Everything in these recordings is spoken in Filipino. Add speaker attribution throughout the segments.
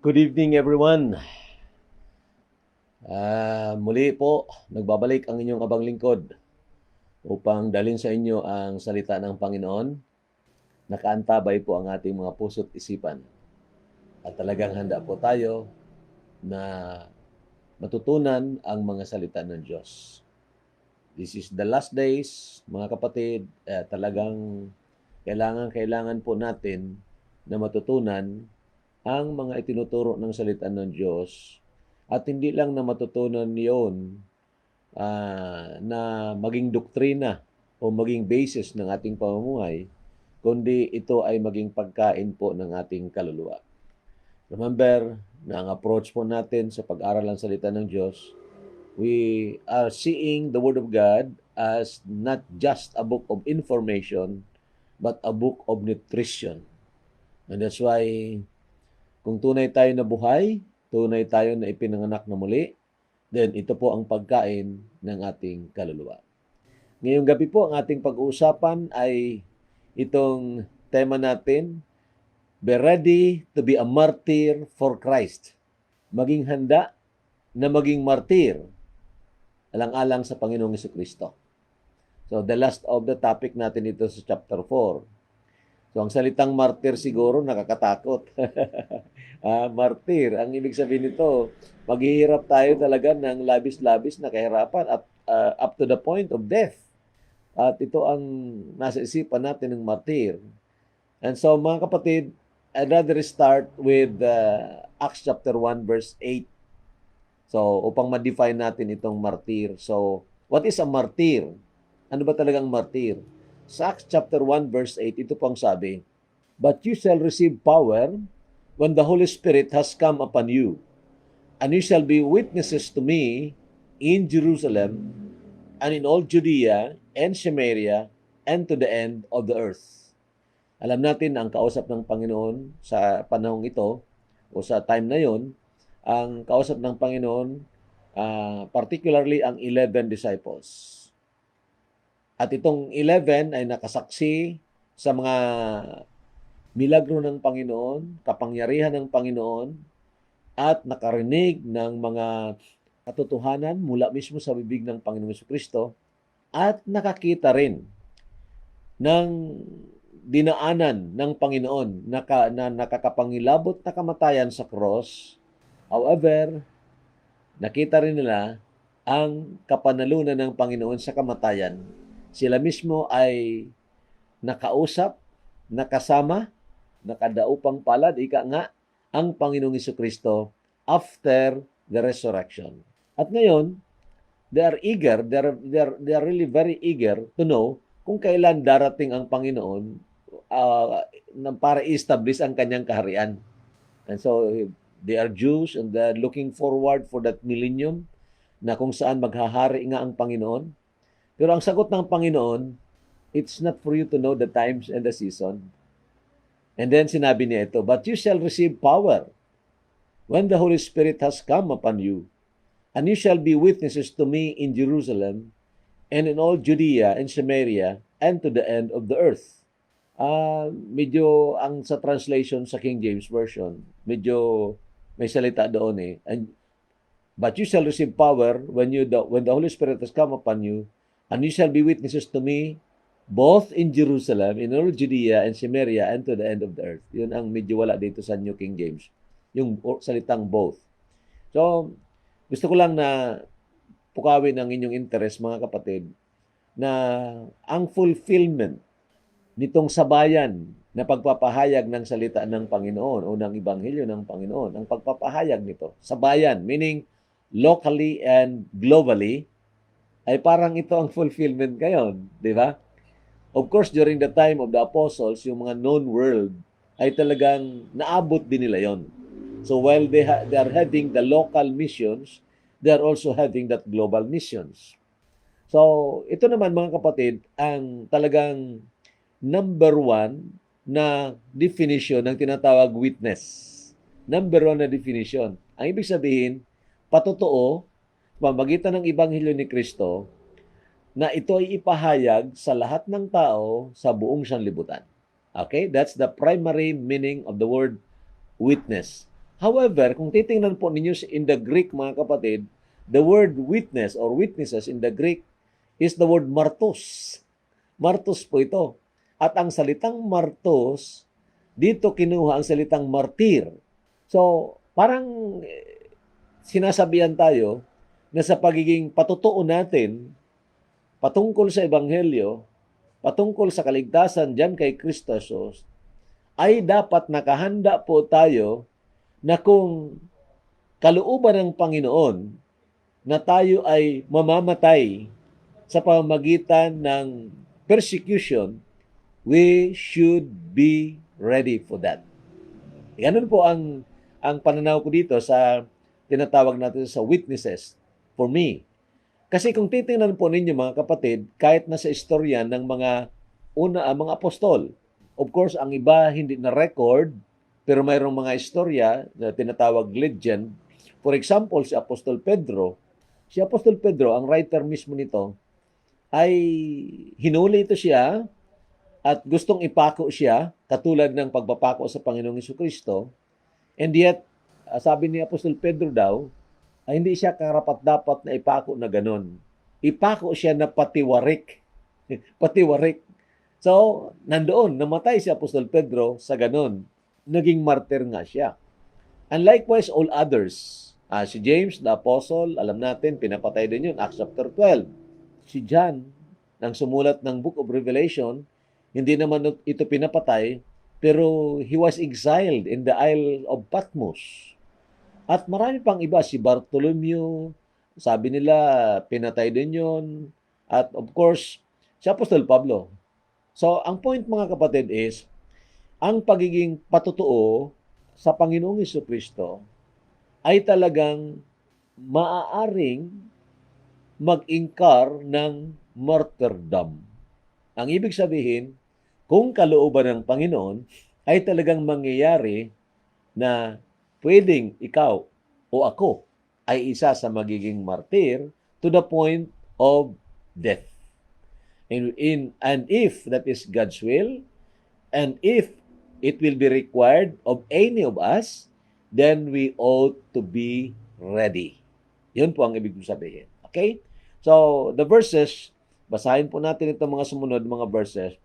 Speaker 1: Good evening everyone. Muli po, nagbabalik ang inyong abang lingkod upang dalhin sa inyo ang salita ng Panginoon. Nakaantabay po ang ating mga puso't isipan. At talagang handa po tayo na matutunan ang mga salita ng Diyos. This is the last days, mga kapatid. Talagang kailangan po natin na matutunan ang mga itinuturo ng salita ng Diyos. At hindi lang na matutunan yon na maging doktrina o maging basis ng ating pamumuhay, kundi ito ay maging pagkain po ng ating kaluluwa. Remember na ang approach po natin sa pag-aral ng salita ng Diyos, we are seeing the Word of God as not just a book of information, but a book of nutrition. And that's why kung tunay tayo na buhay, tunay tayo na ipinanganak na muli, then ito po ang pagkain ng ating kaluluwa. Ngayong gabi po, ang ating pag-uusapan ay itong tema natin, be ready to be a martyr for Christ. Maging handa na maging martir alang-alang sa Panginoong Jesucristo. So the last of the topic natin ito sa chapter 4. So ang salitang martir siguro nakakatakot. Martir, ang ibig sabihin nito, maghihirap tayo talaga ng labis-labis na kahirapan up to the point of death. At ito ang nasa isipan natin ng martir. And so mga kapatid, I'd rather start with Acts chapter 1 verse 8. So upang ma-define natin itong martir. So what is a martir? Ano ba talagang martir? Sa Acts chapter 1 verse 8, ito pang sabi, "But you shall receive power when the Holy Spirit has come upon you, and you shall be witnesses to me in Jerusalem and in all Judea and Samaria and to the end of the earth." Alam natin ang kausap ng Panginoon sa panahong ito o sa time na yon, ang kausap ng Panginoon, particularly ang 11 disciples. At itong 11 ay nakasaksi sa mga milagro ng Panginoon, kapangyarihan ng Panginoon, at nakarinig ng mga katotohanan mula mismo sa bibig ng Panginoong Jesucristo, at nakakita rin ng dinaanan ng Panginoon na nakakapangilabot na kamatayan sa cross. However, nakita rin nila ang kapanalunan ng Panginoon sa kamatayan. Sila mismo ay nakausap, nakasama, nakadaupang palad, ika nga, ang Panginoong Jesucristo after the resurrection. At ngayon, they are really very eager to know kung kailan darating ang Panginoon para i-establish ang kanyang kaharian. And so, they are Jews and they're looking forward for that millennium na kung saan maghahari nga ang Panginoon. Pero ang sagot ng Panginoon, it's not for you to know the times and the season. And then sinabi niya ito, "But you shall receive power when the Holy Spirit has come upon you, and you shall be witnesses to me in Jerusalem and in all Judea and Samaria and to the end of the earth." Medyo ang sa translation sa King James Version, medyo may salita doon eh. "But you shall receive power when the Holy Spirit has come upon you, and you shall be witnesses to me both in Jerusalem, in all Judea and Samaria, and to the end of the earth." Yun ang medyo wala dito sa New King James. Yung salitang both. So, gusto ko lang na pukawin ang inyong interest, mga kapatid, na ang fulfillment nitong sabayan na pagpapahayag ng salita ng Panginoon o ng Ebanghelyo ng Panginoon, ang pagpapahayag nito, sabayan, meaning locally and globally, ay parang ito ang fulfillment ngayon, di ba? Of course, during the time of the apostles, yung mga known world ay talagang naabot din nila yon. So while they are having the local missions, they are also having that global missions. So ito naman, mga kapatid, ang talagang number one na definition ng tinatawag witness. Number one na definition. Ang ibig sabihin, patotoo, pamagitan ng Ebanghelyo ni Kristo, na ito ay ipahayag sa lahat ng tao sa buong sanlibutan. Okay? That's the primary meaning of the word witness. However, kung titingnan po ninyo in the Greek, mga kapatid, the word witness or witnesses in the Greek is the word martos. Martos po ito. At ang salitang martos, dito kinuha ang salitang martir. So, parang sinasabihan tayo na sa pagiging patutuo natin patungkol sa Ebanghelyo, patungkol sa kaligtasan dyan kay Kristo Jesus, ay dapat nakahanda po tayo na kung kalooban ng Panginoon na tayo ay mamamatay sa pamamagitan ng persecution, we should be ready for that. Ganun po ang pananaw ko dito sa tinatawag natin sa witnesses for me. Kasi kung titingnan po ninyo mga kapatid, kahit na sa istorya ng mga mga apostol, of course, ang iba hindi na record, pero mayroong mga istorya na tinatawag legend. For example, si Apostol Pedro. Si Apostol Pedro, ang writer mismo nito, ay hinuli ito siya at gustong ipako siya, katulad ng pagpapako sa Panginoong Jesucristo. And yet, sabi ni Apostol Pedro daw, ay hindi siya karapat-dapat na ipako na ganon. Ipako siya na patiwarik. Patiwarik. So, nandoon, namatay si Apostol Pedro sa ganon. Naging martyr nga siya. And likewise, all others. Si James, the apostle, alam natin, pinapatay din yun, Acts chapter 12. Si John, nang sumulat ng Book of Revelation, hindi naman ito pinapatay, pero he was exiled in the Isle of Patmos. At marami pang iba, si Bartholomew, sabi nila, pinatay din yun. At of course, si Apostol Pablo. So, ang point mga kapatid is, ang pagiging patutuo sa Panginoong Jesucristo ay talagang maaaring mag-ingkar ng martyrdom. Ang ibig sabihin, kung kalooban ng Panginoon, ay talagang mangyayari na pwedeng ikaw o ako ay isa sa magiging martir to the point of death. And if that is God's will, and if it will be required of any of us, then we ought to be ready. Yun po ang ibig sabihin. Okay? So, the verses, basahin po natin itong mga sumunod mga verses.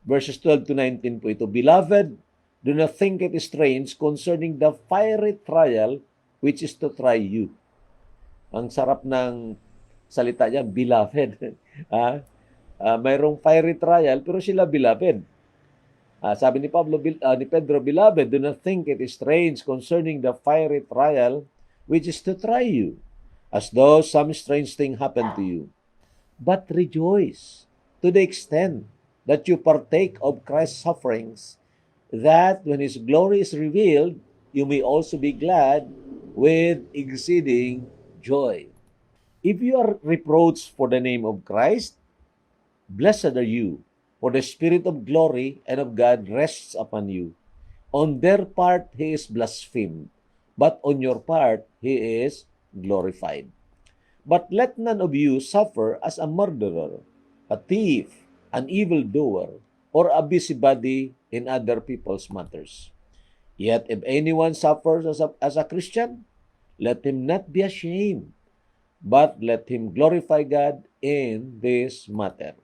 Speaker 1: Verses 12 to 19 po ito. Beloved, do not think it is strange concerning the fiery trial which is to try you. Ang sarap ng salita niya, beloved. Mayroong fiery trial, pero sila beloved. Sabi ni Pedro, beloved, do not think it is strange concerning the fiery trial which is to try you, as though some strange thing happened to you. But rejoice to the extent that you partake of Christ's sufferings, that when His glory is revealed, you may also be glad with exceeding joy. If you are reproached for the name of Christ, blessed are you, for the Spirit of glory and of God rests upon you. On their part, He is blasphemed, but on your part, He is glorified. But let none of you suffer as a murderer, a thief, an evildoer, or a busybody in other people's matters. Yet if anyone suffers as a Christian, let him not be ashamed, but let him glorify God in this matter.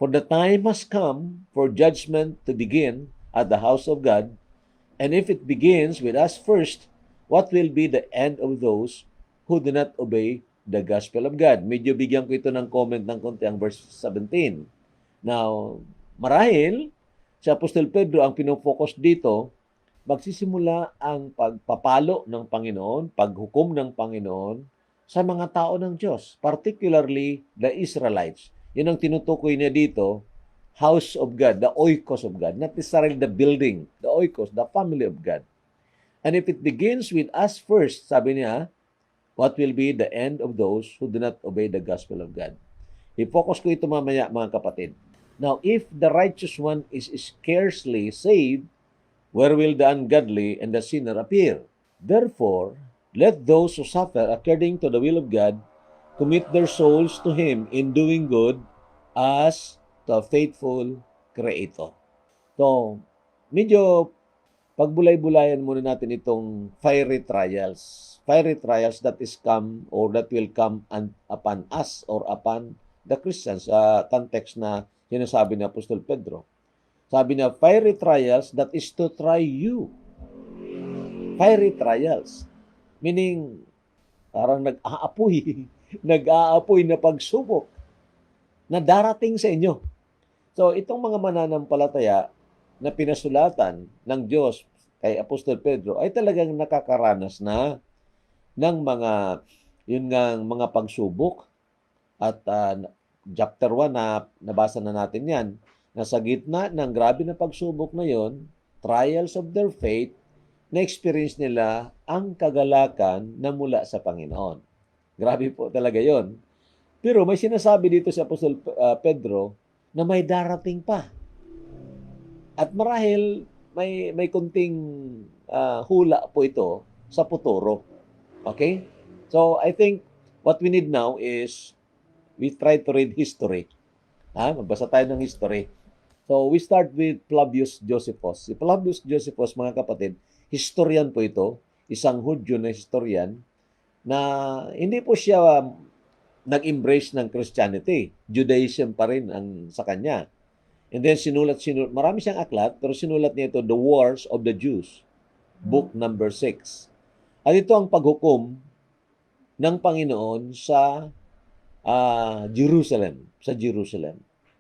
Speaker 1: For the time has come for judgment to begin at the house of God, and if it begins with us first, what will be the end of those who do not obey the gospel of God? Medyo bigyan ko ito ng comment ng konti ang verse 17. Now, marahil, si Apostol Pedro ang pinofocus dito, magsisimula ang pagpapalo ng Panginoon, paghukom ng Panginoon sa mga tao ng Diyos, particularly the Israelites. Yun ang tinutukoy niya dito, house of God, the oikos of God, not necessarily the building, the oikos, the family of God. And if it begins with us first, sabi niya, what will be the end of those who do not obey the gospel of God? I-focus ko ito mamaya, mga kapatid. Now, if the righteous one is scarcely saved, where will the ungodly and the sinner appear? Therefore, let those who suffer according to the will of God commit their souls to Him in doing good as to a faithful Creator. So, medyo pagbulay-bulayan muna natin itong fiery trials. Fiery trials that is come or that will come upon us or upon the Christians sa context na sinasabi ni Apostol Pedro. Sabi niya, fiery trials that is to try you. Fiery trials. Meaning, parang nag-aapoy. Nag-aapoy na pagsubok na darating sa inyo. So, itong mga mananampalataya na pinasulatan ng Diyos kay Apostol Pedro ay talagang nakakaranas na ng mga, mga pagsubok. At chapter 1 na nabasa na natin yan, na sa gitna ng grabe na pagsubok na yon, trials of their faith, na-experience nila ang kagalakan na mula sa Panginoon. Grabe po talaga yon. Pero may sinasabi dito si Apostol Pedro na may darating pa. At marahil may kunting hula po ito sa futuro. Okay? So I think what we need now is we try to read history. Magbasa tayo ng history. So we start with Flavius Josephus. Si Flavius Josephus, mga kapatid, historian po ito, isang Hudyo na historian na hindi po siya nag-embrace ng Christianity. Judaism pa rin ang sa kanya. And then sinulat, marami siyang aklat, pero sinulat niya ito, The Wars of the Jews, book number 6. At ito ang paghukom ng Panginoon sa Jerusalem,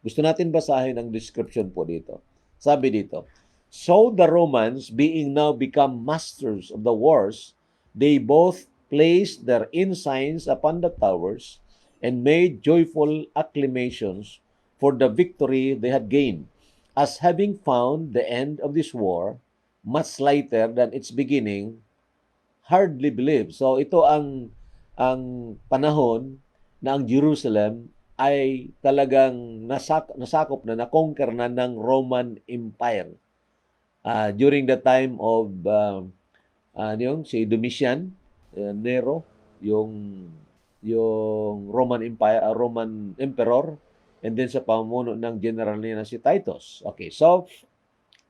Speaker 1: Gusto natin basahin ang description po dito. Sabi dito, so the Romans, being now become masters of the wars, they both placed their ensigns upon the towers and made joyful acclamations for the victory they had gained, as having found the end of this war much later than its beginning, hardly believed. So ito ang panahon na ang Jerusalem ay talagang nasakop na, na-conquer na ng Roman Empire. During the time of si Domitian, Nero, yung Roman Empire, Roman Emperor, and then sa pamuno ng general niya na si Titus. Okay, so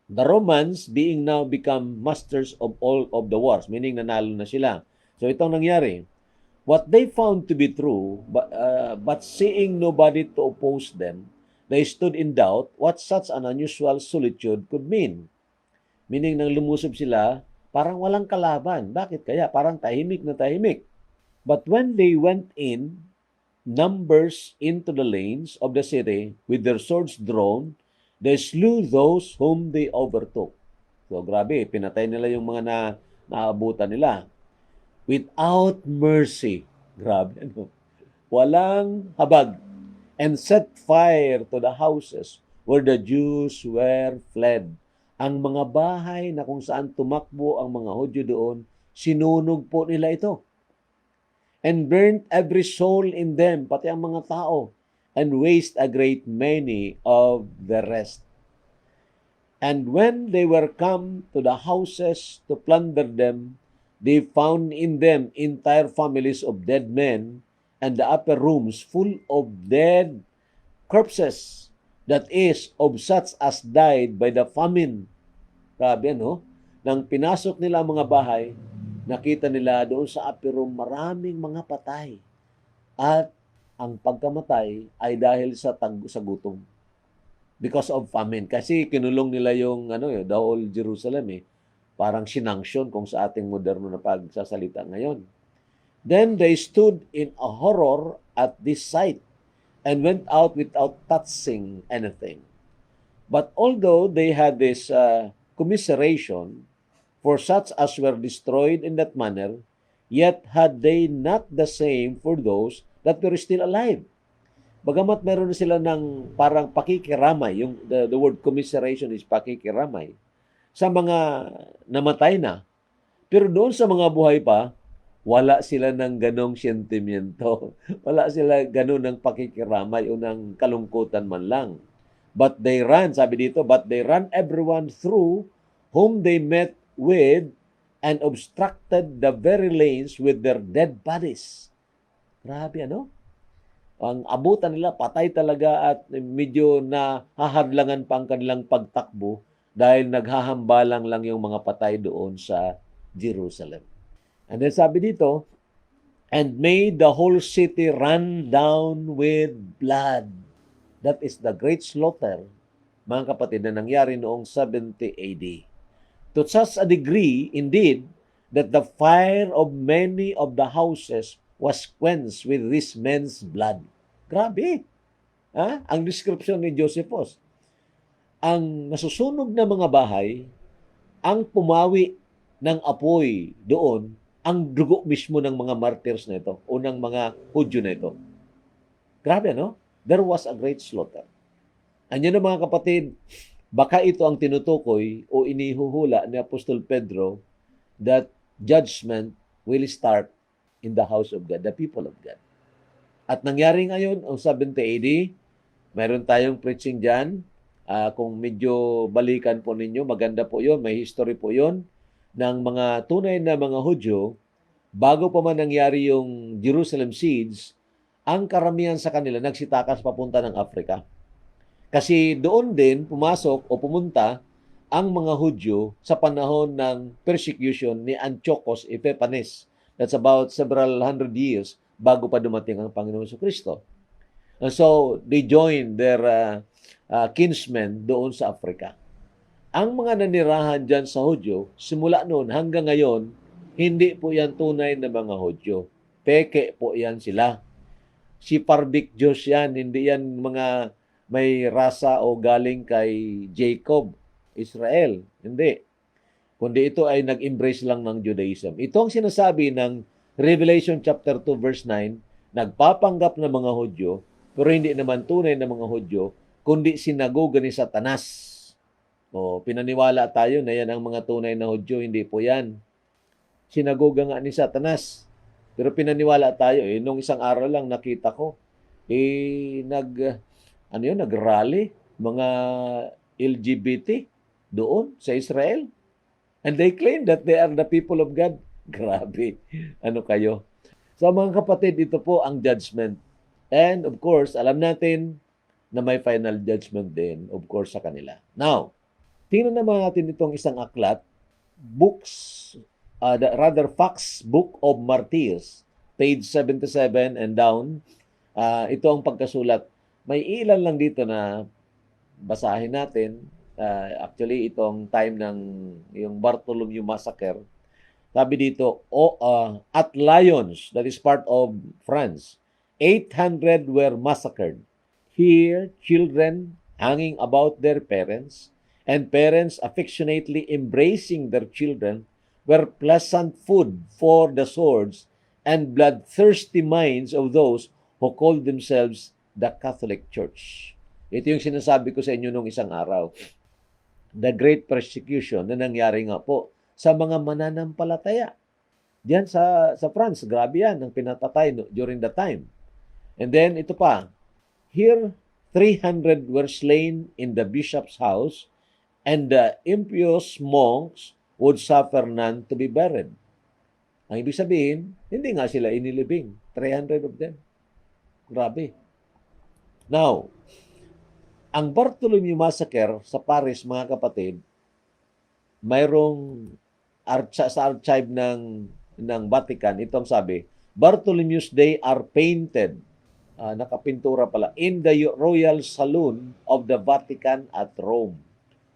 Speaker 1: the Romans being now become masters of all of the wars, meaning nanalo na sila. So itong nangyari, what they found to be true, but seeing nobody to oppose them, they stood in doubt what such an unusual solitude could mean. Meaning nang lumusob sila, parang walang kalaban. Bakit kaya? Parang tahimik na tahimik. But when they went in, numbers into the lanes of the city with their swords drawn, they slew those whom they overtook. So grabe, pinatay nila yung mga naabutan nila. Without mercy. Grabe, ano? Walang habag. And set fire to the houses where the Jews were fled. Ang mga bahay na kung saan tumakbo ang mga Hudyo doon, sinunog po nila ito. And burnt every soul in them, pati ang mga tao, and waste a great many of the rest. And when they were come to the houses to plunder them, they found in them entire families of dead men, and the upper rooms full of dead corpses, that is, of such as died by the famine. Grabe, no? Nang pinasok nila ang mga bahay, nakita nila doon sa upper room maraming mga patay. At ang pagkamatay ay dahil sa gutom. Because of famine. Kasi kinulong nila yung the whole Jerusalem Parang sinanksyon kung sa ating moderno na pagsasalita ngayon. Then they stood in a horror at this sight and went out without touching anything. But although they had this commiseration for such as were destroyed in that manner, yet had they not the same for those that were still alive. Bagamat meron sila ng parang pakikiramay, the word commiseration is pakikiramay, sa mga namatay na. Pero doon sa mga buhay pa, wala sila ng ganong sentimiento. Wala sila ganon ng pakikiramay o ng kalungkutan man lang. But they ran, sabi dito, but they ran everyone through whom they met with and obstructed the very lanes with their dead bodies. Grabe, ano? Ang abutan nila, patay talaga at medyo na hahadlangan pa ang kanilang pagtakbo dahil naghahambalang lang yung mga patay doon sa Jerusalem. And then sabi dito, and made the whole city run down with blood. That is the great slaughter, mga kapatid, na nangyari noong 70 AD. To such a degree, indeed, that the fire of many of the houses was quenched with this men's blood. Grabe! Ha? Ang description ni Josephus. Ang nasusunog na mga bahay, ang pumawi ng apoy doon, ang dugo mismo ng mga martyrs na ito o ng mga Hudyo na ito. Grabe, no? There was a great slaughter. Anyan na mga kapatid, baka ito ang tinutukoy o inihuhula ni Apostol Pedro that judgment will start in the house of God, the people of God. At nangyari ngayon, ang 70 AD, mayroon tayong preaching dyan. Kung medyo balikan po ninyo, maganda po yun, may history po yun, ng mga tunay na mga Hudyo, bago pa man nangyari yung Jerusalem siege, ang karamihan sa kanila nagsitakas papunta ng Africa. Kasi doon din pumasok o pumunta ang mga Hudyo sa panahon ng persecution ni Antiochus Epiphanes. That's about several hundred years bago pa dumating ang Panginoon Kristo. And so, they joined their kinsmen doon sa Africa. Ang mga nanirahan dyan sa Hudyo, simula noon hanggang ngayon, hindi po yan tunay na mga Hudyo. Peke po yan sila. Si Parvik Diyos yan, hindi yan mga may rasa o galing kay Jacob, Israel. Hindi. Kundi ito ay nag-embrace lang ng Judaism. Ito ang sinasabi ng Revelation chapter 2 verse 9, nagpapanggap na mga Hudyo, pero hindi naman tunay na mga Hudyo, kundi sinagoga ni Satanas. O, pinaniwala tayo na yan ang mga tunay na Hudyo, hindi po yan. Sinagoga nga ni Satanas. Pero pinaniwala tayo, nung isang araw lang nakita ko, nag-rally, mga LGBT doon sa Israel. And they claim that they are the people of God. Grabe. Ano kayo? So mga kapatid, ito po ang judgment. And of course, alam natin na may final judgment din, of course, sa kanila. Now, tingnan naman natin itong isang aklat, Facts Book of Martyrs, page 77 and down. Ito ang pagkasulat. May ilan lang dito na basahin natin. Actually, itong time ng yung Bartholomew Massacre. Sabi dito, at Lyons, that is part of France, 800 were massacred. Here, children hanging about their parents, and parents affectionately embracing their children, were pleasant food for the swords and bloodthirsty minds of those who called themselves the Catholic Church. Ito yung sinasabi ko sa inyo nung isang araw. The great persecution na nangyari nga po sa mga mananampalataya. Diyan sa France, grabe yan ang pinatay during the time. And then, ito pa, here, 300 were slain in the bishop's house, and the impious monks would suffer none to be buried. Ang ibig sabihin, hindi nga sila inilibing. 300 of them. Grabe. Now, ang Bartholomew Massacre sa Paris, mga kapatid, mayroong sa archive ng Vatican, itong sabi, Bartholomew's Day are painted, nakapintura pala, in the Royal Saloon of the Vatican at Rome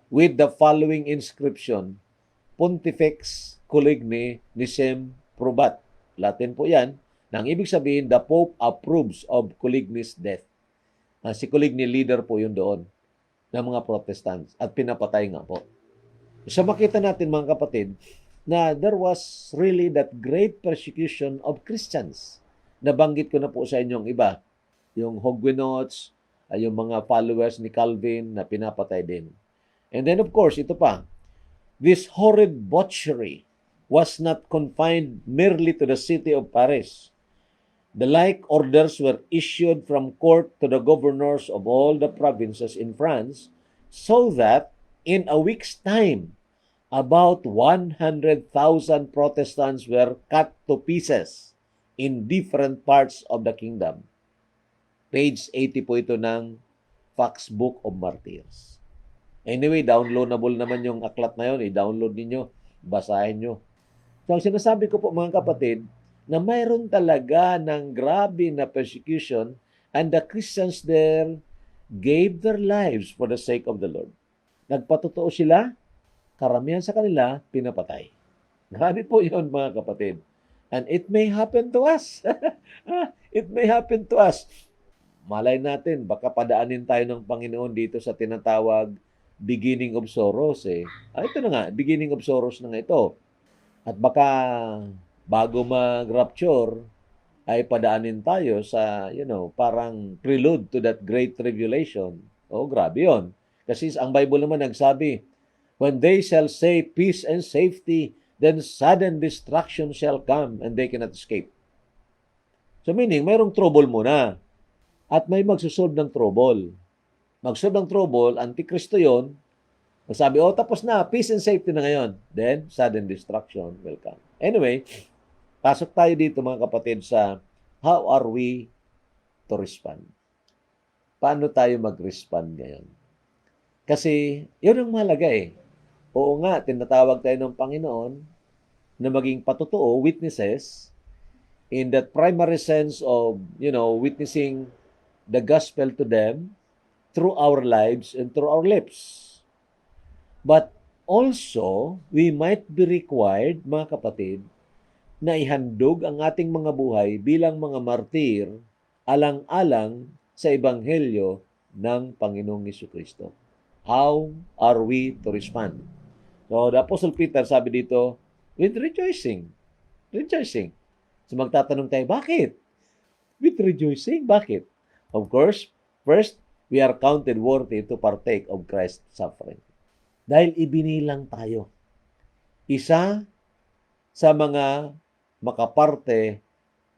Speaker 1: with the following inscription, Pontifex Coligni Nisem Probat. Latin po yan. Nang ibig sabihin, the Pope approves of Coligni's death. Si Coligny, leader po yun doon ng mga Protestants at pinapatay nga po. So makita natin mga kapatid na there was really that great persecution of Christians. Nabanggit ko na po sa inyong iba. Yung Huguenots, yung mga followers ni Calvin na pinapatay din. And then of course, ito pa, this horrid butchery was not confined merely to the city of Paris. The like orders were issued from court to the governors of all the provinces in France, so that in a week's time, about 100,000 Protestants were cut to pieces in different parts of the kingdom. Page 80 po ito ng Facts Book of Martyrs. Anyway, downloadable naman yung aklat na yun. I-download ninyo, basahin nyo. So, ang sinasabi ko po mga kapatid, na mayroon talaga ng grabe na persecution and the Christians there gave their lives for the sake of the Lord. Nagpatotoo sila, karamihan sa kanila, pinapatay. Grabe po yun mga kapatid. And it may happen to us. It may happen to us. Malay natin, baka padaanin tayo ng Panginoon dito sa tinatawag beginning of sorrows eh. Ito na nga, beginning of sorrows na nga ito. At baka bago mag-rapture, ay padaanin tayo sa, parang prelude to that great tribulation. Oh, grabe yun. Kasi ang Bible naman nagsabi, when they shall say peace and safety, then sudden destruction shall come and they cannot escape. So meaning, mayroong trouble muna. At may magsusolve ng trouble. Magsolve ng trouble, antikristo yon. Sabi, tapos na, peace and safety na ngayon. Then, sudden destruction will come. Anyway, pasok tayo dito mga kapatid sa how are we to respond? Paano tayo mag-respond ngayon? Kasi, yun ang mahalaga eh. Oo nga, tinatawag tayo ng Panginoon na maging patotoo, witnesses, in that primary sense of, witnessing the gospel to them through our lives and through our lips. But also, we might be required, mga kapatid, na ihandog ang ating mga buhay bilang mga martir alang-alang sa Ebanghelyo ng Panginoong Jesucristo. How are we to respond? So, the Apostle Peter sabi dito, with rejoicing. Rejoicing. So, magtatanong tayo, bakit? With rejoicing? Bakit? Of course, first, we are counted worthy to partake of Christ's suffering. Dahil ibinilang tayo. Isa sa mga makaparte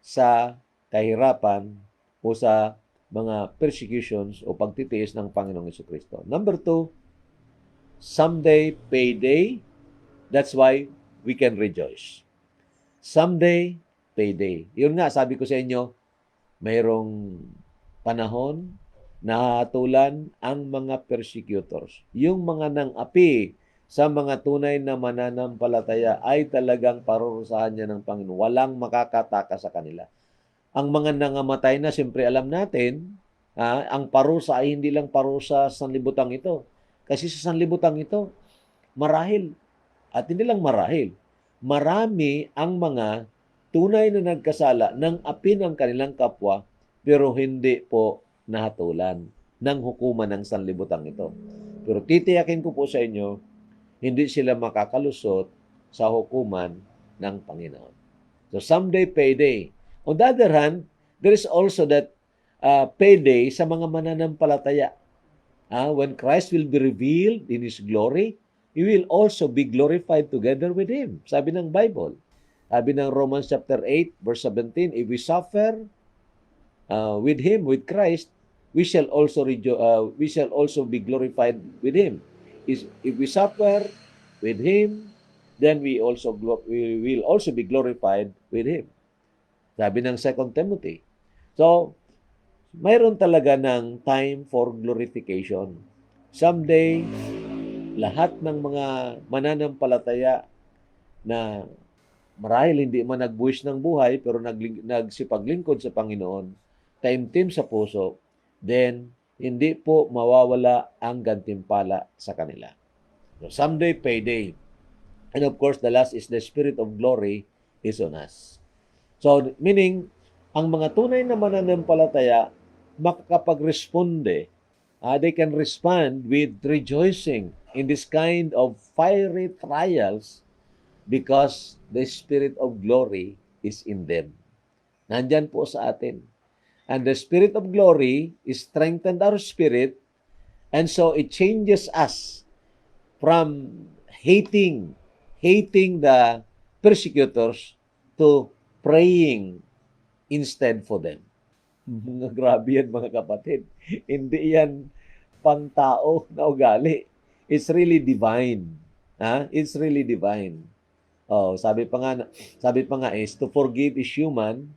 Speaker 1: sa kahirapan o sa mga persecutions o pagtitiis ng Panginoong Jesucristo. Number 2, someday payday. That's why we can rejoice. Someday payday. Yun nga, sabi ko sa inyo, mayroong panahon na hatulan ang mga persecutors. Yung mga nang-api sa mga tunay na mananampalataya ay talagang parurusahan niya ng Panginoon. Walang makakataka sa kanila. Ang mga nangamatay na, siyempre alam natin, ang parusa ay hindi lang parusa sa sanlibutan ito. Kasi sa sanlibutan ito, marahil, at hindi lang marahil, marami ang mga tunay na nagkasala ng api ng kanilang kapwa, pero hindi po nahatulan ng hukuman ng sanlibutan ito. Pero titiyakin ko po sa inyo, hindi sila makakalusot sa hukuman ng Panginoon. So someday payday. On the other hand, there is also that payday sa mga mananampalataya. When Christ will be revealed in His glory, He will also be glorified together with Him. Sabi ng Bible. Sabi ng Romans chapter 8, verse 17, if we suffer with Him, with Christ, we shall also be glorified with Him. If we suffer with Him, then we will also be glorified with Him. Sabi ng 2 Timothy. So, mayroon talaga ng time for glorification. Someday, lahat ng mga mananampalataya na marahil hindi man nagbuwis ng buhay pero nagsipaglingkod sa Panginoon, taimtim sa puso, then hindi po mawawala ang gantimpala sa kanila. So, someday payday. And of course, the last is the Spirit of glory is on us. So, meaning, ang mga tunay na mananampalataya, makakapag-responde, they can respond with rejoicing in this kind of fiery trials because the Spirit of glory is in them. Nandyan po sa atin. And the Spirit of glory is strengthened our spirit, and so it changes us from hating the persecutors to praying instead for them. Mga grabe yan mga kapatid. Hindi yan pang-tao na ugali. It's really divine. It's really divine. Sabi pa nga is to forgive is human,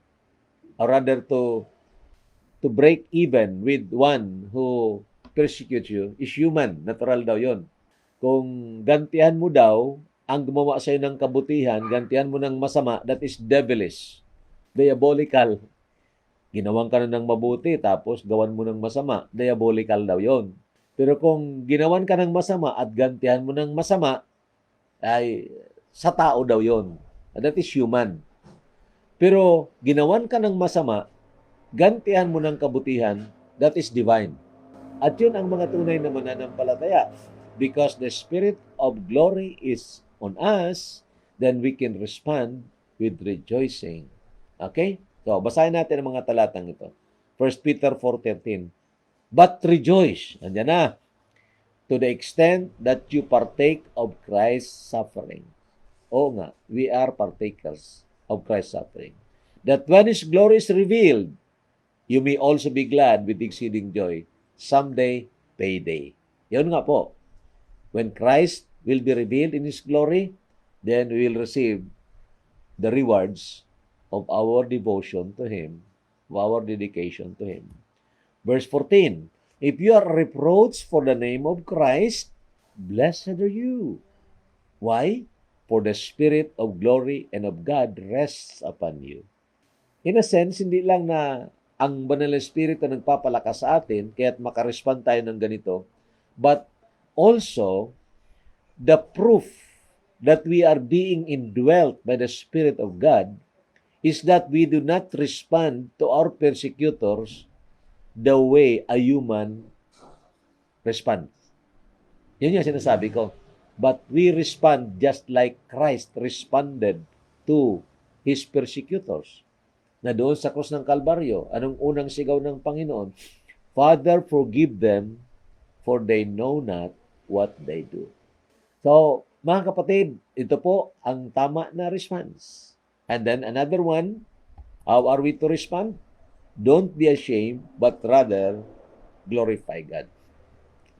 Speaker 1: or rather to break even with one who persecute you is human. Natural daw yon. Kung gantihan mo daw ang gumawa sa'yo ng kabutihan, gantihan mo ng masama, that is devilish. Diabolical. Ginawan ka na ng mabuti, tapos gawan mo ng masama. Diabolical daw yon. Pero kung ginawan ka ng masama at gantihan mo ng masama, ay sa tao daw yon. That is human. Pero ginawan ka ng masama, gantihan mo ng kabutihan, that is divine. At yun ang mga tunay na mananampalataya. Because the Spirit of glory is on us, then we can respond with rejoicing. Okay? So, basahin natin ang mga talatang ito. 1 Peter 4:13. But rejoice, andyan na, to the extent that you partake of Christ's suffering. Oo nga, we are partakers of Christ's suffering. That when His glory is revealed, you may also be glad with exceeding joy. Someday, payday. Yun nga po. When Christ will be revealed in His glory, then we will receive the rewards of our devotion to Him, of our dedication to Him. Verse 14, if you are reproached for the name of Christ, blessed are you. Why? For the Spirit of glory and of God rests upon you. In a sense, hindi lang na ang Banal na Espiritu nagpapalakas sa atin, kaya't makarespond tayo ng ganito, but also, the proof that we are being indwelt by the Spirit of God is that we do not respond to our persecutors the way a human responds. Yun yung sinasabi ko. But we respond just like Christ responded to His persecutors. Na doon sa krus ng Kalbaryo, anong unang sigaw ng Panginoon? Father, forgive them, for they know not what they do. So, mga kapatid, ito po ang tama na response. And then another one, how are we to respond? Don't be ashamed, but rather glorify God.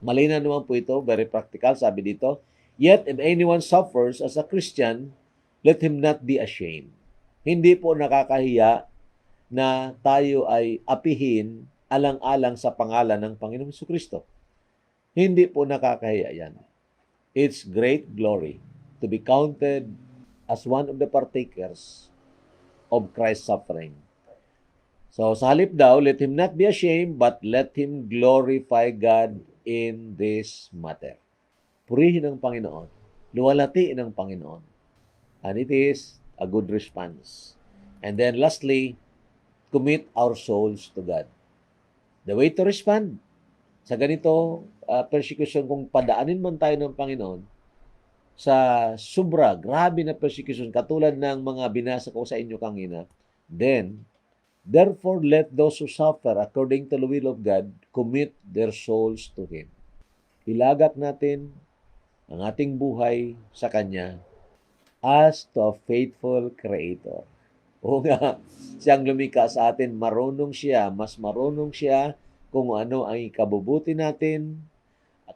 Speaker 1: Malinaw naman po ito, very practical, sabi dito, yet if anyone suffers as a Christian, let him not be ashamed. Hindi po nakakahiya na tayo ay apihin alang-alang sa pangalan ng Panginoong Jesucristo. Hindi po nakakahiya yan. It's great glory to be counted as one of the partakers of Christ's suffering. So, sa halip daw, let him not be ashamed, but let him glorify God in this matter. Purihin ang Panginoon. Luwalhatiin ang Panginoon. And it is a good response. And then lastly, commit our souls to God. The way to respond sa ganito persecution, kung padaanin man tayo ng Panginoon sa sobra, grabe na persecution, katulad ng mga binasa ko sa inyo kanina, then, therefore, let those who suffer according to the will of God commit their souls to Him. Ilagak natin ang ating buhay sa Kanya as to a faithful Creator. O nga, siyang lumikha sa atin, marunong siya, mas marunong siya kung ano ang ikabubuti natin,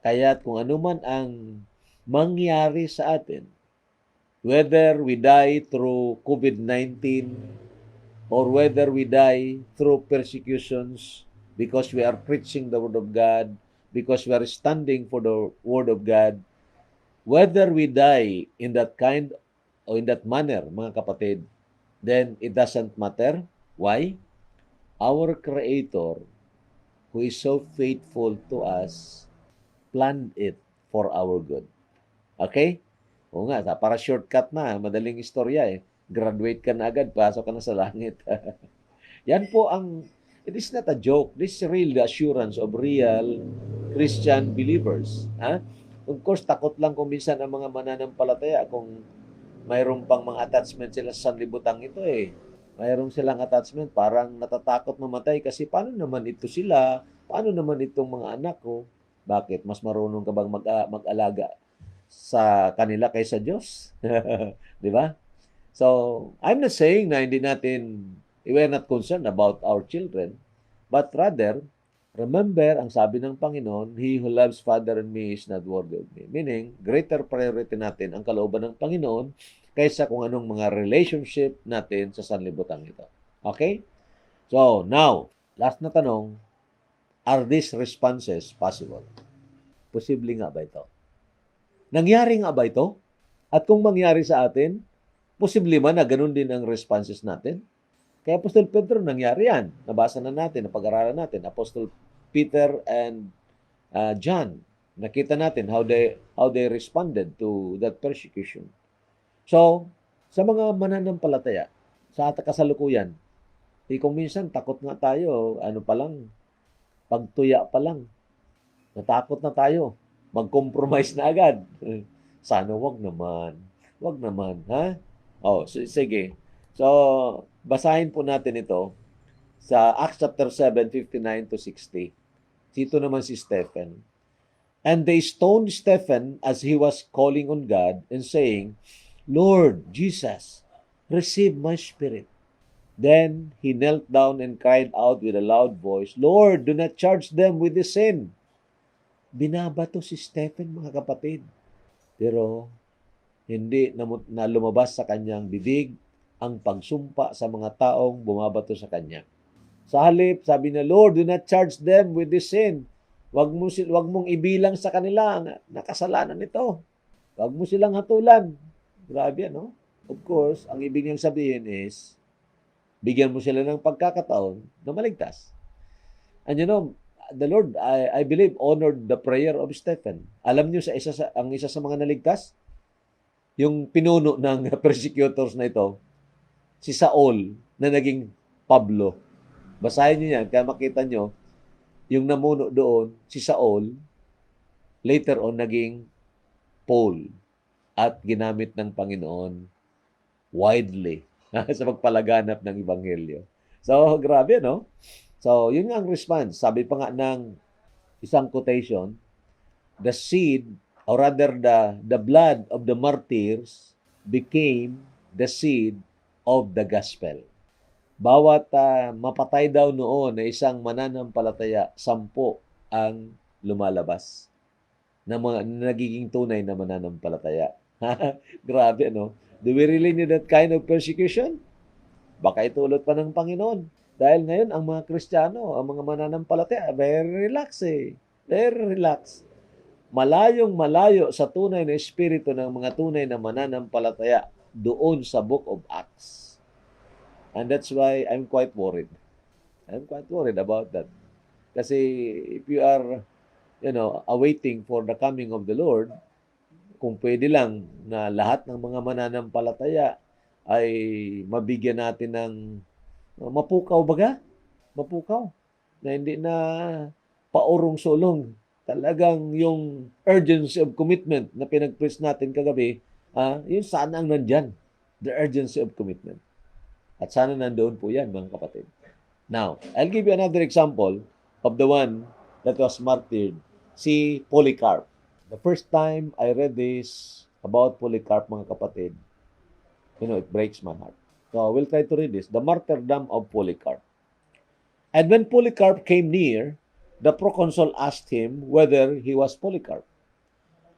Speaker 1: kaya't kung ano man ang mangyari sa atin, whether we die through COVID-19 or whether we die through persecutions because we are preaching the Word of God, because we are standing for the Word of God, whether we die in that kind or in that manner, mga kapatid, then it doesn't matter. Why? Our Creator, who is so faithful to us, planned it for our good. Okay? O nga, para shortcut na, madaling istorya eh. Graduate ka na agad, pasok ka na sa langit. Yan po ang, it is not a joke. This is real, the assurance of real Christian believers. Ha? Of course, takot lang kung minsan ang mga mananampalataya kung mayroon pang mga attachment sila sa sanlibutan ito eh. Mayroon silang attachment, parang natatakot mamatay kasi paano naman ito sila? Paano naman itong mga anak ko? Bakit? Mas marunong ka bang mag-alaga sa kanila kaysa Diyos? Di ba? So, I'm not saying na hindi natin, we're not concerned about our children, but rather, remember, ang sabi ng Panginoon, He who loves Father and me is not worthy of me. Meaning, greater priority natin ang kalooban ng Panginoon kaysa kung anong mga relationship natin sa sanlibutan ito. Okay? So, now, last na tanong, Are these responses possible? Posible nga ba ito? Nangyari nga ba ito? At kung mangyari sa atin, posible man na ganun din ang responses natin? Kay Apostol Pedro, nangyari yan. Nabasa na natin, napag-aralan natin. Apostol Peter and John, nakita natin how they responded to that persecution. So, sa mga mananampalataya, sa kasalukuyan, kung minsan takot nga tayo, pagtuya pa lang, natakot na tayo, mag-compromise na agad. Sana wag naman. Wag naman, ha? Sige. So, basahin po natin ito sa Acts chapter 7, 59 to 60. Dito naman si Stephen. And they stoned Stephen as he was calling on God and saying, Lord Jesus, receive my spirit. Then he knelt down and cried out with a loud voice, Lord, do not charge them with the sin. Binabato si Stephen, mga kapatid. Pero hindi na lumabas sa kanyang bibig ang pagsumpa sa mga taong bumabato sa kanya. Sa halip, sabi niya, Lord, do not charge them with this sin. Wag mong ibilang sa kanila ang nakasalanan nito. Wag mo silang hatulan. Grabe, no? Of course, ang ibig niyang sabihin is, bigyan mo sila ng pagkakataon na maligtas. And you know, the Lord, I believe, honored the prayer of Stephen. Alam niyo ang isa sa mga naligtas? Yung pinuno ng persecutors na ito, si Saul na naging Pablo. Basahin niyo yan, kaya makita niyo, yung namuno doon, si Saul, later on naging Paul at ginamit ng Panginoon widely sa pagpalaganap ng Ebanghelyo. So, grabe, no? So, yun ang response. Sabi pa nga ng isang quotation, the seed, or rather the blood of the martyrs became the seed of the gospel. Bawat mapatay daw noon na isang mananampalataya, 10 ang lumalabas na nagiging tunay na mananampalataya. Grabe, no? Do we really need that kind of persecution? Baka itulot pa ng Panginoon. Dahil ngayon, ang mga Kristiyano, ang mga mananampalataya, very relax eh. Very relax. Malayong-malayo sa tunay na espiritu ng mga tunay na mananampalataya doon sa Book of Acts. And that's why I'm quite worried. I'm quite worried about that. Kasi if you are, awaiting for the coming of the Lord, kung pwede lang na lahat ng mga mananampalataya ay mabigyan natin ng mapukaw baga? Mapukaw. Na hindi na paurong-sulong. Talagang yung urgency of commitment na pinag-preach natin kagabi, yun sana ang nandyan. The urgency of commitment. At sana nandoon po yan, mga kapatid. Now, I'll give you another example of the one that was martyred, si Polycarp. The first time I read this about Polycarp, mga kapatid, it breaks my heart. So, we'll try to read this. The martyrdom of Polycarp. And when Polycarp came near, the proconsul asked him whether he was Polycarp.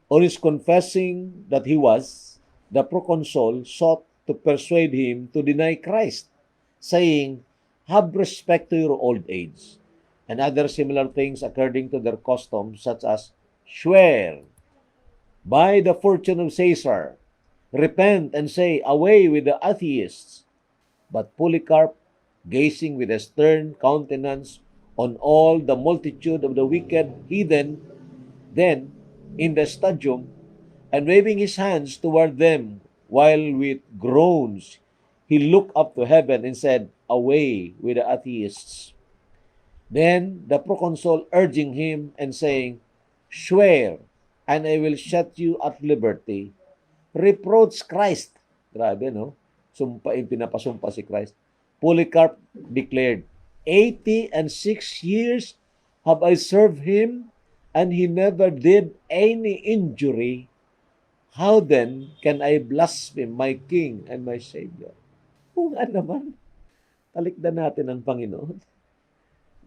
Speaker 1: On his confessing that he was, the proconsul sought to persuade him to deny Christ, saying, have respect to your old age, and other similar things according to their custom, such as swear by the fortune of Caesar, repent and say, away with the atheists. But Polycarp, gazing with a stern countenance on all the multitude of the wicked heathen then in the stadium, and waving his hands toward them, while with groans he looked up to heaven and said, away with the atheists. Then the proconsul urging him and saying, swear, and I will set you at liberty. Reproach Christ. Grabe, no? Pinapasumpa si Christ. Polycarp declared, 86 years have I served him, and he never did any injury. How then can I blaspheme my King and my Savior? Kung naman, talikdan natin ang Panginoon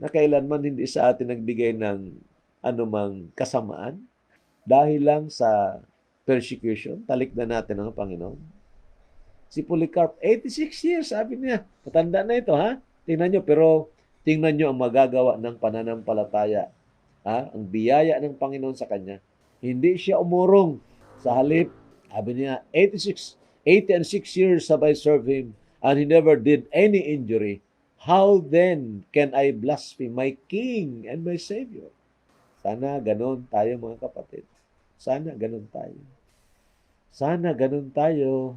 Speaker 1: na kailanman hindi sa atin nagbigay ng anumang kasamaan dahil lang sa persecution, talikdan natin ang Panginoon. Si Polycarp, 86 years, sabi niya. Matanda na ito, ha? Tingnan nyo, pero Tingnan nyo ang magagawa ng pananampalataya. Ang biyaya ng Panginoon sa kanya. Hindi siya umurong. Sa halip, sabi niya, 80 and 6 years have I served him, and he never did any injury. How then can I blaspheme my King and my Savior? Sana ganun tayo, mga kapatid. Sana ganun tayo. Sana ganun tayo.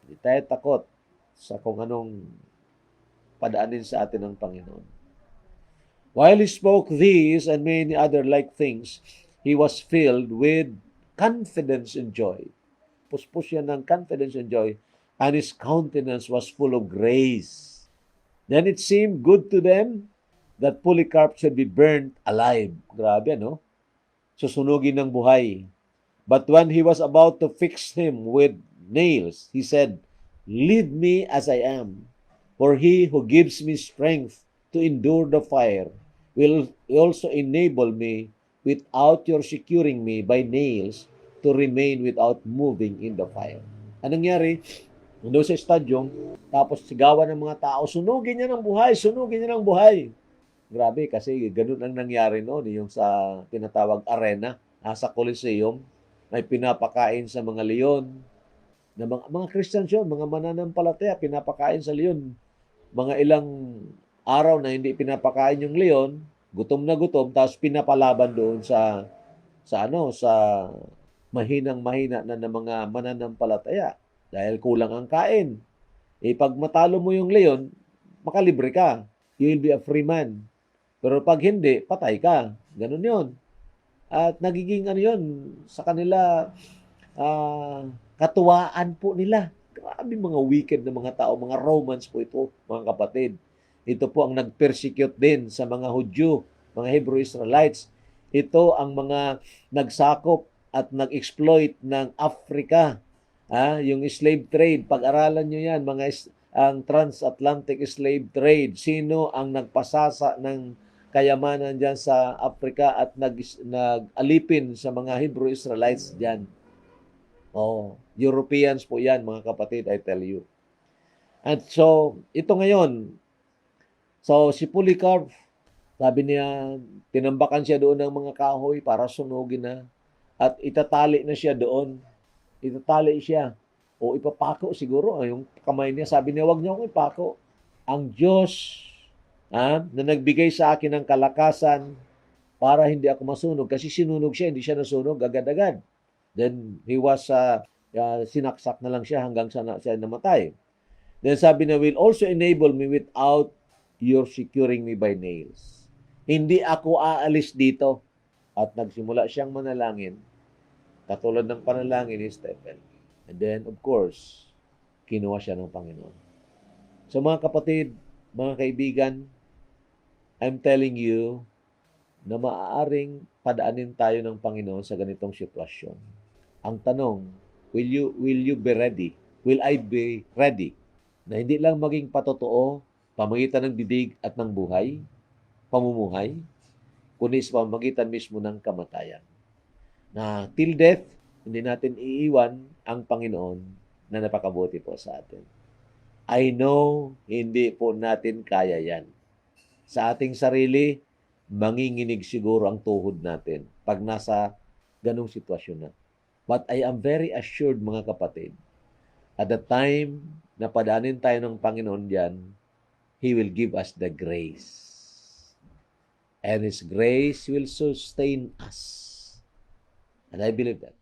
Speaker 1: Hindi tayo takot sa kung anong padaanin sa atin ng Panginoon. While he spoke these and many other like things, he was filled with confidence and joy. Puspos yan ng confidence and joy, and his countenance was full of grace. Then it seemed good to them that Polycarp should be burnt alive. Grabe, no? Susunugin ng buhay. But when he was about to fix him with nails, he said, "Leave me as I am, for he who gives me strength to endure the fire will also enable me, without your securing me by nails, to remain without moving in the fire." Anong nangyari? Doon sa stadium, tapos sigawan ng mga tao, sunugin niya ng buhay, sunugin niya ng buhay. Grabe, kasi ganun ang nangyari noon, yung sa tinatawag arena, sa Coliseum, may pinapakain sa mga leon, na mga Christians yun, mga mananampalataya, pinapakain sa leon. Mga ilang araw na hindi pinapakain yung leon, gutom na gutom, tapos pinapalaban doon sa mahinang-mahina na ng mga mananampalataya dahil kulang ang kain. Pag matalo mo yung leon, makalibre ka. You will be a free man. Pero pag hindi, patay ka. Ganun yun. At nagiging yun, sa kanila, katuwaan po nila. Grabe mga wicked na mga tao, mga Romans po ito, mga kapatid. Ito po ang nag-persecute din sa mga Hudyo, mga Hebrew Israelites. Ito ang mga nagsakop at nag-exploit ng Africa. Yung slave trade, pag-aralan nyo yan, ang transatlantic slave trade. Sino ang nagpasasa ng kayamanan dyan sa Africa at nag-alipin sa mga Hebrew Israelites dyan? Europeans po yan, mga kapatid, I tell you. And so, ito ngayon, si Polycarp, sabi niya, tinambakan siya doon ng mga kahoy para sunugin na, at itatali na siya doon. Itatali siya. O ipapako siguro. Yung kamay niya, sabi niya, wag niyo akong ipako. Ang Diyos na nagbigay sa akin ng kalakasan para hindi ako masunog. Kasi sinunog siya, hindi siya nasunog agad-agad. Then he was, sinaksak na lang siya hanggang siya namatay. Then sabi niya, will also enable me without your securing me by nails. Hindi ako aalis dito. At nagsimula siyang manalangin, katulad ng panalangin ni Stephen. And then, of course, kinuha siya ng Panginoon. So mga kapatid, mga kaibigan, I'm telling you na maaaring padaanin tayo ng Panginoon sa ganitong sitwasyon. Ang tanong, will you be ready? Will I be ready? Na hindi lang maging patotoo, pamagitan ng didig at ng buhay, pamumuhay, kundi sa pamagitan mismo ng kamatayan. Na till death, hindi natin iiwan ang Panginoon na napakabuti po sa atin. I know, hindi po natin kaya yan. Sa ating sarili, manginginig siguro ang tuhod natin pag nasa ganong sitwasyon na. But I am very assured, mga kapatid, at the time na padaanin tayo ng Panginoon diyan, He will give us the grace. And His grace will sustain us. And I believe that.